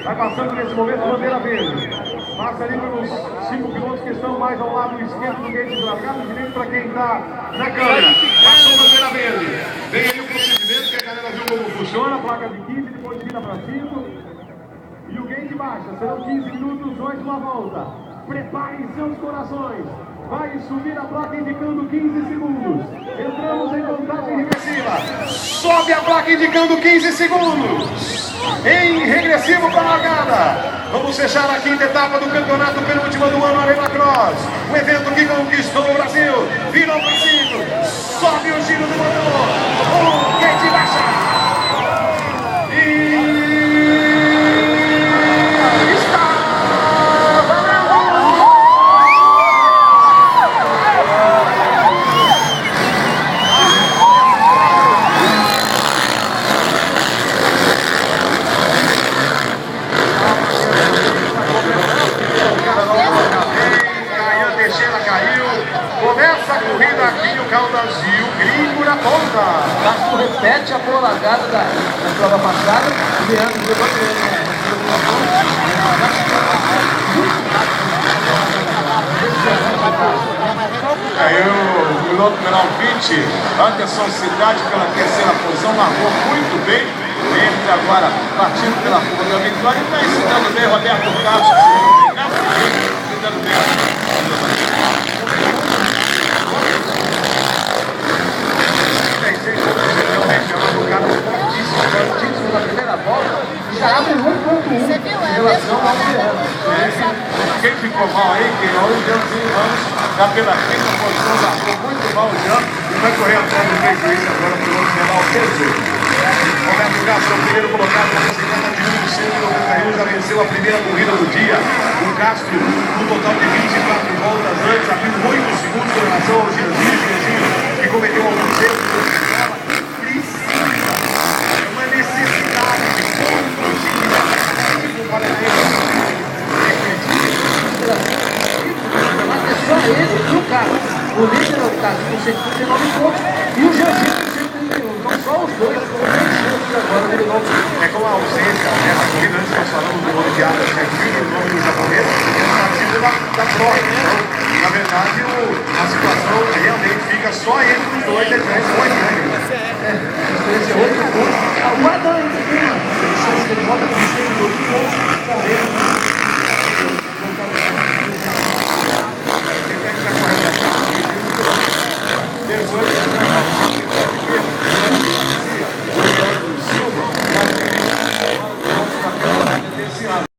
Vai passando nesse momento bandeira verde. Passa ali pelos 5 pilotos que estão mais ao lado esquerdo do gate de largada, direito para quem está na câmera. Passou bandeira verde. Vem aí o procedimento que a galera viu como funciona. Placa de 15, depois vira para 5. E o gate baixa. Serão 15 minutos, mais uma volta. Preparem seus corações. Vai subir a placa indicando 15 segundos. Entramos em contagem regressiva. Sobe a placa indicando 15 segundos. Em regressivo para a largada. Vamos fechar a quinta etapa do campeonato penúltima do ano Arena Cross. O evento que conquistou o Brasil. Virou para 5. Sobe o giro do motor. O gate baixa. Começa a corrida aqui, o Caldas e o Gringo na ponta. Castro repete a boa largada da prova passada. O Leandro levou Aí o piloto número 20, Anderson Cidade, pela terceira posição, largou muito bem. Entra agora partindo pela curva da vitória e está ensinando bem Roberto Castro. Ensinando bem. na primeira volta, já abre 1.1 em relação ao Leandro. Quem ficou mal aí, que é o Leandrinho Ramos, já pela quinta posição, largou muito mal o Jean e vai correr atrás do prejuízo agora para o outro final peso. Roberto Castro, o primeiro colocado na bicicleta de 191, já venceu a primeira corrida do dia. O Castro, no total de 24 voltas antes, abriu 8 segundos em relação ao Gianzinho, que cometeu alguns erros. Ele e o carro. O líder é o caso com 139 pontos e o Janzinho com 131. Então só os dois foram bem juntos agora no novo. É como a ausência nessa corrida, antes nós falamos do nome de Ada Sheffield, o nome do japonês, ele participa da prova. Então, na verdade, a situação realmente fica só entre os dois detrás do Oitani. A diferença é 8 pontos. O Adam ainda tem uma chance que ele volta com 112 pontos correndo.